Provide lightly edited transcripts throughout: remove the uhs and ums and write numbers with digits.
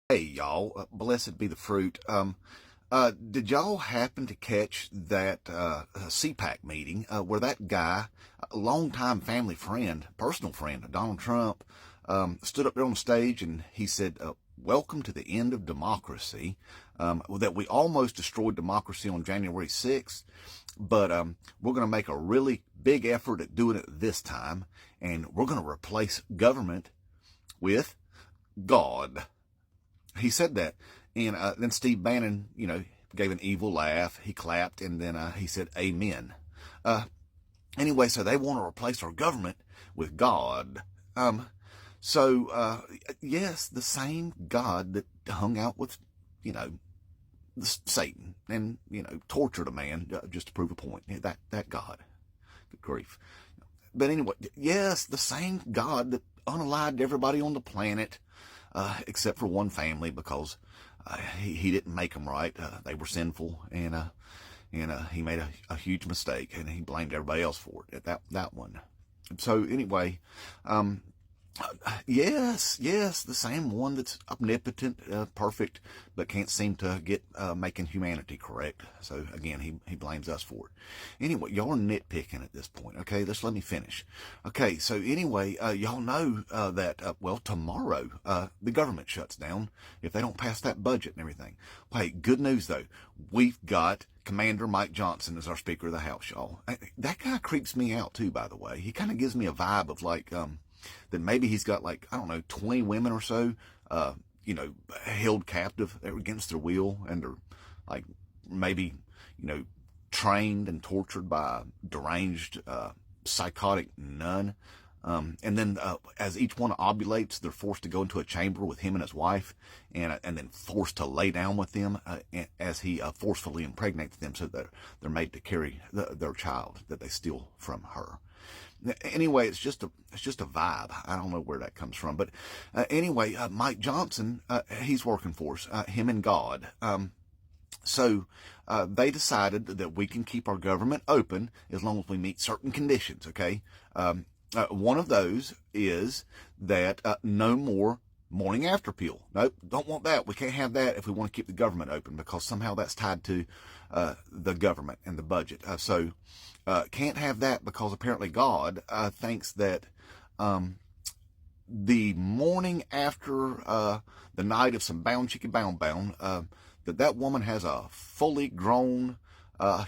Hey y'all, blessed be the fruit. Did y'all happen to catch that CPAC meeting where that guy, a longtime family friend, personal friend, Donald Trump, stood up there on the stage and he said, "Welcome to the end of democracy." That we almost destroyed democracy on January 6th, but we're going to make a really big effort at doing it this time, and we're going to replace government with God. He said that, and then Steve Bannon, gave an evil laugh. He clapped, and then he said, "Amen." Anyway, so they want to replace our government with God. Yes, the same God that hung out with, Satan and tortured a man just to prove a point. That God, good grief. But anyway, yes, the same God that unalived everybody on the planet. Except for one family, because he didn't make them right. They were sinful, and he made a huge mistake, and he blamed everybody else for it. That one. So anyway, yes, the same one that's omnipotent, perfect, but can't seem to get making humanity correct. So again, he blames us for it. Anyway, y'all are nitpicking at this point. Okay, just let me finish. Okay, so anyway, y'all know that tomorrow the government shuts down if they don't pass that budget and everything. Well, hey, good news though, we've got Commander Mike Johnson as our Speaker of the House, y'all. That guy creeps me out too, by the way. He kind of gives me a vibe of like that maybe he's got 20 women or so, held captive against their will, and they're maybe, trained and tortured by a deranged, psychotic nun. And then as each one ovulates, they're forced to go into a chamber with him and his wife, and then forced to lay down with them as he forcefully impregnates them, so that they're made to carry their child that they steal from her. Anyway, it's just a vibe. I don't know where that comes from, but anyway, Mike Johnson, he's working for us, him and God. So they decided that we can keep our government open as long as we meet certain conditions. Okay, one of those is that no more morning after pill. Nope, don't want that. We can't have that if we want to keep the government open, because somehow that's tied to the government and the budget. Can't have that because apparently God thinks that the morning after the night of some bound chicky bound, that woman has a fully grown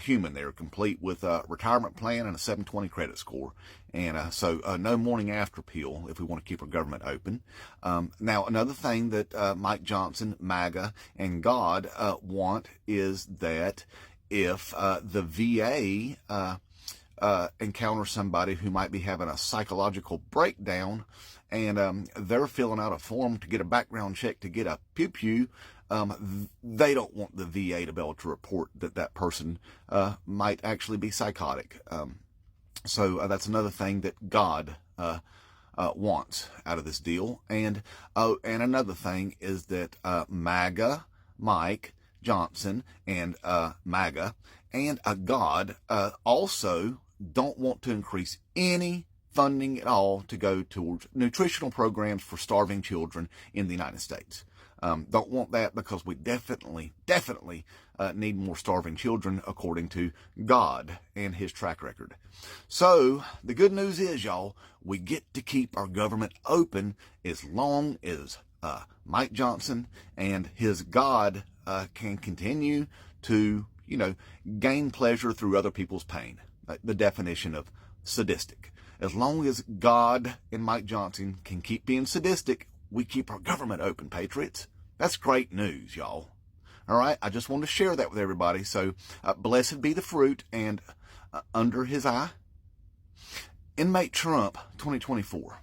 human there, complete with a retirement plan and a 720 credit score. And so no morning after pill if we want to keep our government open. Now, another thing that Mike Johnson, MAGA, and God want is that if the VA encounter somebody who might be having a psychological breakdown, and they're filling out a form to get a background check to get a pew-pew, they don't want the VA to be able to report that person might actually be psychotic. So that's another thing that God wants out of this deal. And another thing is that MAGA, Mike Johnson, and MAGA, and God also don't want to increase any funding at all to go towards nutritional programs for starving children in the United States. Don't want that because we definitely need more starving children, according to God and his track record. So the good news is, y'all, we get to keep our government open as long as Mike Johnson and his God can continue to, gain pleasure through other people's pain. The definition of sadistic. As long as God and Mike Johnson can keep being sadistic, we keep our government open, patriots. That's great news, y'all. All right, I just wanted to share that with everybody. So, blessed be the fruit, and under his eye, Inmate Trump 2024.